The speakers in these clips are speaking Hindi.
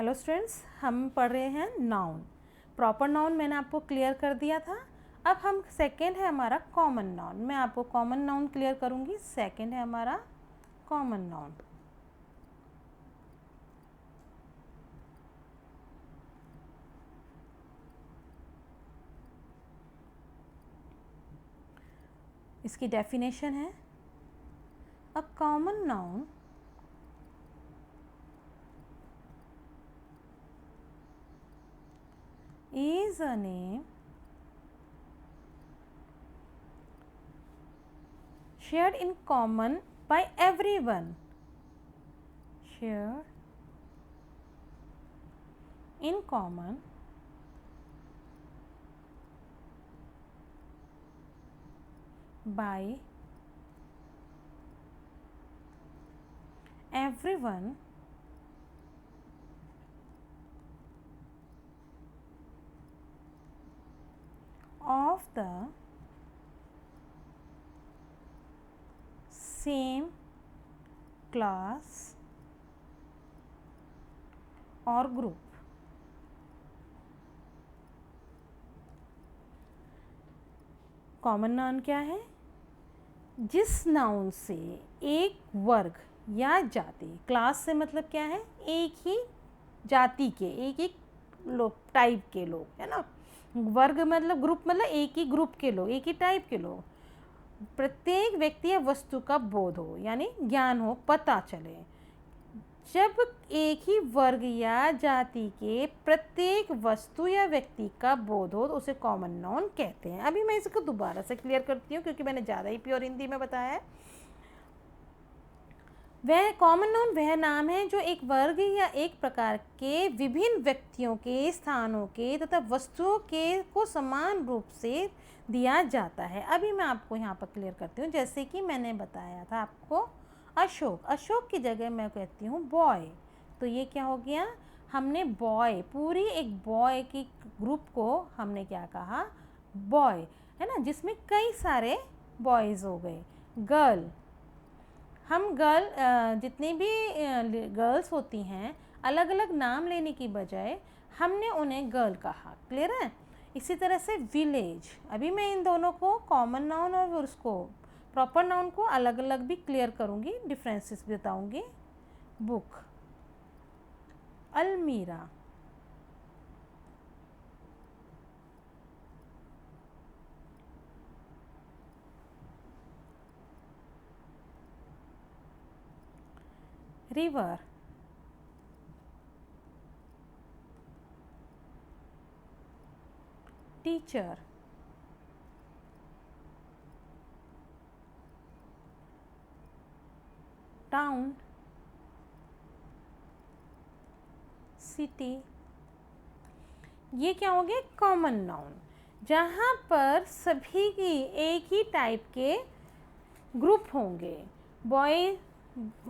हेलो स्टूडेंट्स, हम पढ़ रहे हैं नाउन। प्रॉपर नाउन मैंने आपको क्लियर कर दिया था। अब हम सेकंड है हमारा कॉमन नाउन। मैं आपको कॉमन नाउन क्लियर करूंगी। सेकंड है हमारा कॉमन नाउन। इसकी डेफिनेशन है a common noun is a name shared in common by everyone. Shared in common by everyone of the same class or group. Common noun क्या है? जिस नाउन से एक वर्ग या जाति, क्लास से मतलब क्या है? एक ही जाति के, एक ही लोग, टाइप के लोग, है ना। वर्ग मतलब ग्रुप, मतलब एक ही ग्रुप के लोग, एक ही टाइप के लोग। प्रत्येक व्यक्ति या वस्तु का बोध हो, यानी ज्ञान हो, पता चले। जब एक ही वर्ग या जाति के प्रत्येक वस्तु या व्यक्ति का बोध हो तो उसे कॉमन नाउन कहते हैं। अभी मैं इसको दोबारा से क्लियर करती हूँ क्योंकि मैंने ज़्यादा ही प्योर हिंदी में बताया है। वह कॉमन नाउन वह नाम है जो एक वर्ग या एक प्रकार के विभिन्न व्यक्तियों के, स्थानों के तथा वस्तुओं के को समान रूप से दिया जाता है। अभी मैं आपको यहाँ पर क्लियर करती हूँ। जैसे कि मैंने बताया था आपको अशोक, अशोक की जगह मैं कहती हूँ बॉय। तो ये क्या हो गया? हमने बॉय, पूरी एक बॉय की ग्रुप को हमने क्या कहा? बॉय, है ना, जिसमें कई सारे बॉयज़ हो गए। गर्ल, हम गर्ल, जितनी भी गर्ल्स होती हैं, अलग अलग नाम लेने की बजाय हमने उन्हें गर्ल कहा। क्लियर है? इसी तरह से विलेज। अभी मैं इन दोनों को, कॉमन नाउन और उसको प्रॉपर नाउन को, अलग अलग भी क्लियर करूँगी, डिफरेंसेस भी बताऊँगी। बुक, अलमीरा, रिवर, टीचर, टाउन, सिटी। ये क्या हो गया? कॉमन नाउन, जहाँ पर सभी की एक ही टाइप के ग्रुप होंगे। बॉय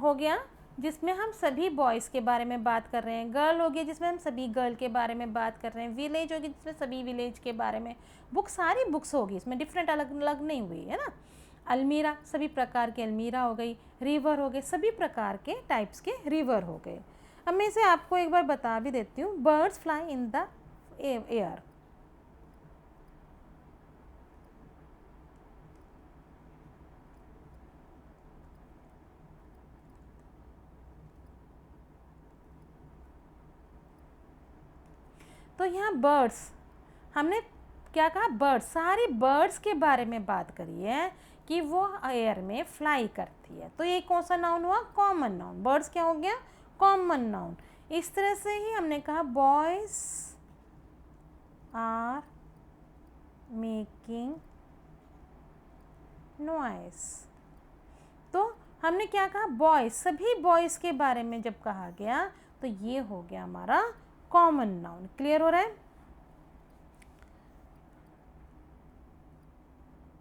हो गया जिसमें हम सभी बॉयज़ के बारे में बात कर रहे हैं। गर्ल हो गया जिसमें हम सभी गर्ल के बारे में बात कर रहे हैं। विलेज होगी जिसमें सभी विलेज के बारे में। बुक, सारी बुक्स होगी, इसमें डिफरेंट अलग अलग नहीं हुई, है ना। अलमीरा, सभी प्रकार के अलमीरा हो गई। रिवर हो गए, सभी प्रकार के टाइप्स के रिवर हो गए। अब मैं इसे आपको एक बार बता भी देती हूँ। Birds fly in the air. तो यहाँ बर्ड्स, हमने क्या कहा? बर्ड्स, सारी बर्ड्स के बारे में बात करी है कि वो एयर में फ्लाई करती है। तो ये कौन सा नाउन हुआ? Common noun. बर्ड्स क्या हो गया? Common noun. इस तरह से ही हमने कहा बॉयज आर मेकिंग नॉइस। तो हमने क्या कहा? बॉयज, सभी बॉयज़ के बारे में जब कहा गया तो ये हो गया हमारा कॉमन नाउन। क्लियर हो रहा है?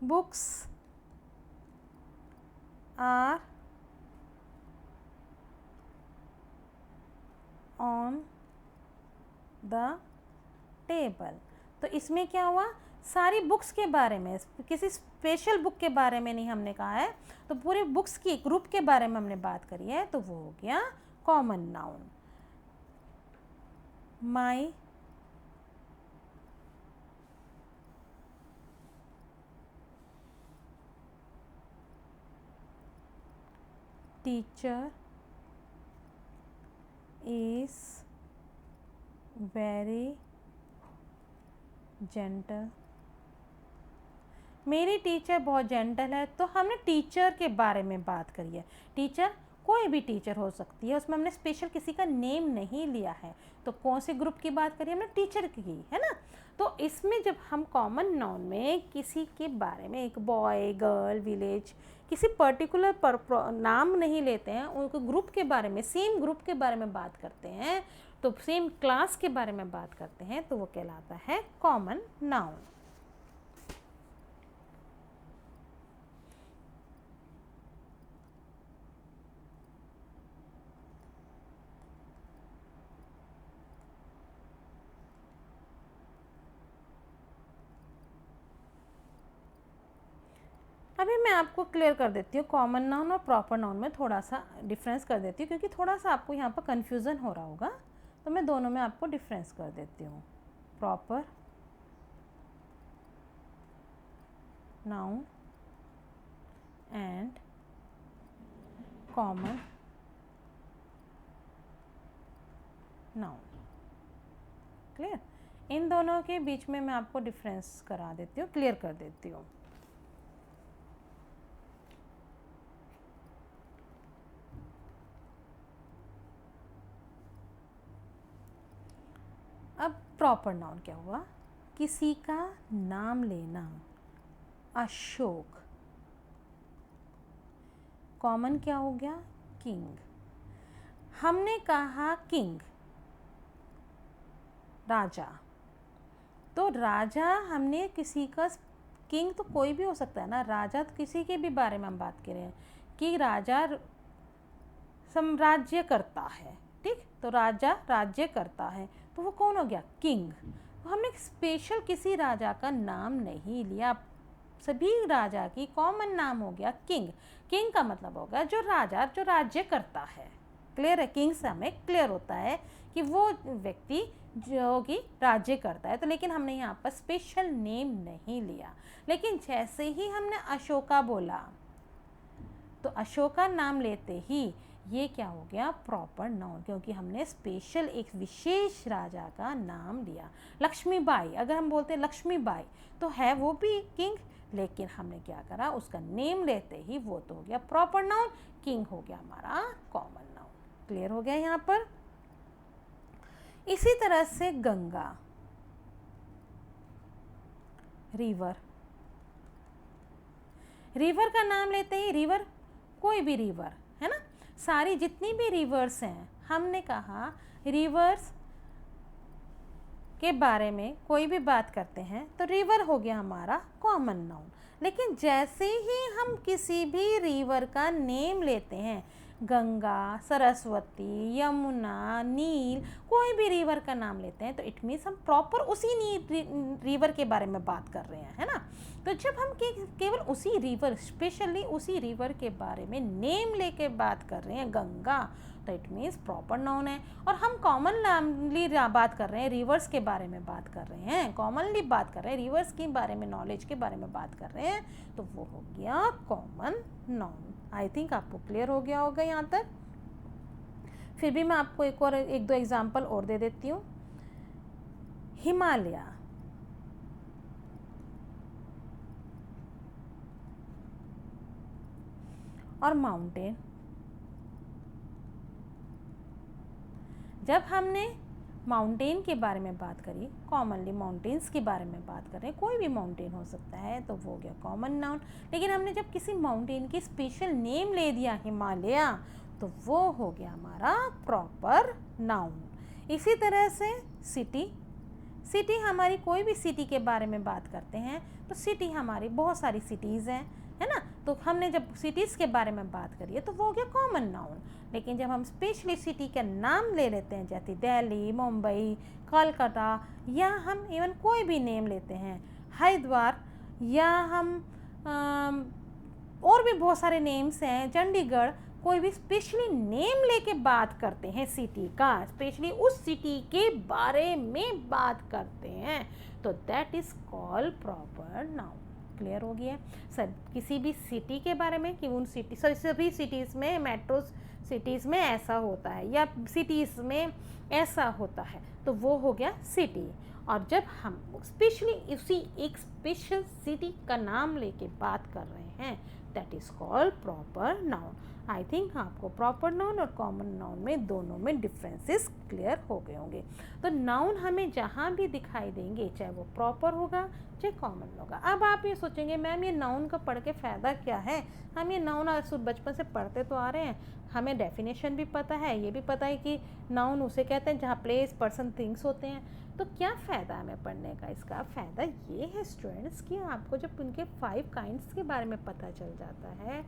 Books are on the table. तो इसमें क्या हुआ? सारी बुक्स के बारे में, किसी स्पेशल बुक के बारे में नहीं हमने कहा है, तो पूरे बुक्स की ग्रुप के बारे में हमने बात करी है, तो वो हो गया common noun. My teacher is very gentle. मेरी टीचर बहुत जेंटल है। तो हमने टीचर के बारे में बात करी है। टीचर कोई भी टीचर हो सकती है, उसमें हमने स्पेशल किसी का नेम नहीं लिया है। तो कौन से ग्रुप की बात करी हमने? टीचर की, है ना। तो इसमें जब हम कॉमन नाउन में किसी के बारे में, एक बॉय, गर्ल, विलेज, किसी पर्टिकुलर नाम नहीं लेते हैं, उनको ग्रुप के बारे में, सेम ग्रुप के बारे में बात करते हैं, तो सेम क्लास के बारे में बात करते हैं, तो वो कहलाता है कॉमन नाउन। अभी मैं आपको क्लियर कर देती हूँ, कॉमन नाउन और प्रॉपर नाउन में थोड़ा सा डिफरेंस कर देती हूँ, क्योंकि थोड़ा सा आपको यहाँ पर कन्फ्यूज़न हो रहा होगा। तो मैं दोनों में आपको डिफरेंस कर देती हूँ, proper noun and common noun. Clear? इन दोनों के बीच में मैं आपको डिफरेंस करा देती हूँ, क्लियर कर देती हूँ। अब प्रॉपर नाउन क्या हुआ? किसी का नाम लेना, अशोक। कॉमन क्या हो गया? किंग। हमने कहा किंग, राजा। तो राजा हमने किसी का, किंग तो कोई भी हो सकता है ना, राजा तो किसी के भी बारे में हम बात कर रहे हैं कि राजा साम्राज्य करता है, ठीक। तो राजा राज्य करता है, तो वो कौन हो गया? किंग। तो हमने स्पेशल किसी राजा का नाम नहीं लिया, सभी राजा की कॉमन नाम हो गया किंग। किंग का मतलब होगा जो राजा जो राज्य करता है। क्लियर है? किंग से हमें क्लियर होता है कि वो व्यक्ति जो कि राज्य करता है। तो लेकिन हमने यहाँ पर स्पेशल नेम नहीं लिया। लेकिन जैसे ही हमने अशोका बोला, तो अशोका नाम लेते ही ये क्या हो गया? प्रॉपर नाउन, क्योंकि हमने स्पेशल एक विशेष राजा का नाम लिया। लक्ष्मीबाई, अगर हम बोलते हैं लक्ष्मीबाई, तो है वो भी किंग, लेकिन हमने क्या करा? उसका नेम लेते ही वो तो हो गया प्रॉपर नाउन, किंग हो गया हमारा कॉमन नाउन। क्लियर हो गया यहाँ पर? इसी तरह से गंगा, रिवर। रिवर का नाम लेते ही, रिवर कोई भी रिवर, है ना, सारी जितनी भी रिवर्स हैं, हमने कहा रिवर्स के बारे में कोई भी बात करते हैं तो रिवर हो गया हमारा कॉमन नाउन। लेकिन जैसे ही हम किसी भी रिवर का नेम लेते हैं, गंगा, सरस्वती, यमुना, नील, कोई भी रिवर का नाम लेते हैं, तो इट मीन्स हम प्रॉपर उसी रिवर के बारे में बात कर रहे हैं, है ना। तो जब हम केवल उसी रिवर, स्पेशली उसी रिवर के बारे में नेम लेके बात कर रहे हैं, गंगा, तो इट मीन्स प्रॉपर नाउन है। और हम कॉमनली बात कर रहे हैं, रिवर्स के बारे में बात कर रहे हैं, कॉमनली बात कर रहे हैं, रिवर्स के बारे में, नॉलेज के बारे में बात कर रहे हैं, तो वो हो गया कॉमन नाउन। आई थिंक आपको क्लियर हो गया होगा यहाँ तक। फिर भी मैं आपको एक दो एग्जाम्पल और दे देती हूँ। हिमालय, और माउंटेन। जब हमने माउंटेन के बारे में बात करी, कॉमनली माउंटेन्स के बारे में बात कर रहे हैं, कोई भी माउंटेन हो सकता है, तो वो हो गया कॉमन नाउन। लेकिन हमने जब किसी माउंटेन की स्पेशल नेम ले दिया हिमालय, तो वो हो गया हमारा प्रॉपर नाउन। इसी तरह से सिटी, सिटी हमारी, कोई भी सिटी के बारे में बात करते हैं, तो सिटी हमारी बहुत सारी सिटीज़ हैं, है ना। तो हमने जब सिटीज़ के बारे में बात करी है, तो वो हो गया कॉमन नाउन। लेकिन जब हम स्पेशली सिटी का नाम ले लेते हैं, जैसे दिल्ली, मुंबई, कोलकाता, या हम इवन कोई भी नेम लेते हैं, हरिद्वार, या हम और भी बहुत सारे नेम्स हैं, चंडीगढ़, कोई भी स्पेशली नेम लेके बात करते हैं सिटी का, स्पेशली उस सिटी के बारे में बात करते हैं, तो that is called proper noun. Clear हो गया? सब किसी भी सिटी के बारे में कि उन सिटी सभी सिटीज़ में, मेट्रो सिटीज़ में ऐसा होता है या सिटीज़ में ऐसा होता है, तो वो हो गया सिटी। और जब हम स्पेशली उसी एक स्पेशल सिटी का नाम लेके बात कर रहे हैं, that is called proper noun. I think आपको प्रॉपर नाउन और कॉमन नाउन में दोनों में डिफरेंसेस क्लियर हो गए होंगे। तो नाउन हमें जहाँ भी दिखाई देंगे, चाहे वो प्रॉपर होगा चाहे कॉमन होगा। अब आप ये सोचेंगे मैम ये नाउन का पढ़ के फ़ायदा क्या है, हम ये नाउन बचपन से पढ़ते तो आ रहे हैं, हमें डेफिनेशन भी पता है, ये भी पता है कि नाउन उसे कहते हैं जहाँ प्लेस, पर्सन, थिंग्स होते हैं, तो क्या फ़ायदा हमें पढ़ने का? इसका फ़ायदा ये है स्टूडेंट्स कि आपको जब उनके 5 काइंड्स के बारे में पता चल जाता है,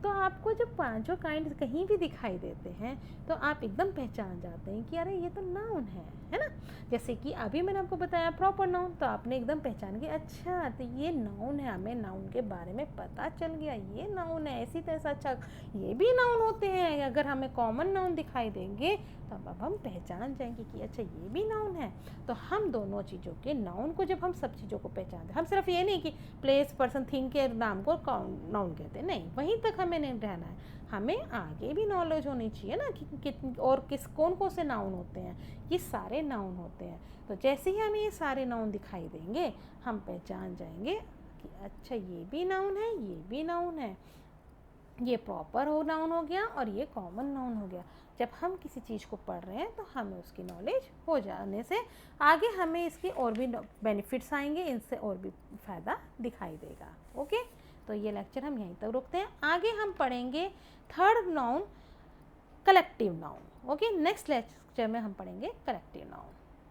तो आपको जब 5 काइंड्स कहीं भी दिखाई देते हैं तो आप एकदम पहचान जाते हैं कि अरे ये तो नाउन है ना। जैसे कि अभी मैंने आपको बताया प्रॉपर नाउन, तो आपने एकदम पहचान किया, अच्छा तो ये नाउन है, हमें नाउन के बारे में पता चल गया, ये नाउन है, ऐसी तैसा, अच्छा ये भी नाउन होते हैं। अगर हमें कॉमन नाउन दिखाई देंगे तो अब हम पहचान जाएंगे कि अच्छा ये भी नाउन है। तो हम दोनों चीज़ों के नाउन को, जब हम सब चीज़ों को पहचानते हैं, हम सिर्फ ये नहीं कि प्लेस, पर्सन, थिंग के नाम को नाउन कहते हैं, नहीं, वहीं तक हमें नहीं रहना है, हमें आगे भी नॉलेज होनी चाहिए ना कि और कौन कौन से नाउन होते हैं। ये सारे नाउन होते हैं, तो जैसे ही हमें ये सारे नाउन दिखाई देंगे हम पहचान जाएंगे कि अच्छा ये भी नाउन है, ये भी नाउन है, ये प्रॉपर नाउन हो गया और ये कॉमन नाउन हो गया। जब हम किसी चीज़ को पढ़ रहे हैं तो हमें उसकी नॉलेज हो जाने से आगे हमें इसके और भी बेनिफिट्स आएंगे, इनसे और भी फ़ायदा दिखाई देगा। ओके, तो ये लेक्चर हम यहीं तक रुकते हैं। आगे हम पढ़ेंगे third noun, collective noun. Okay, next lecture में हम पढ़ेंगे कलेक्टिव नाउन।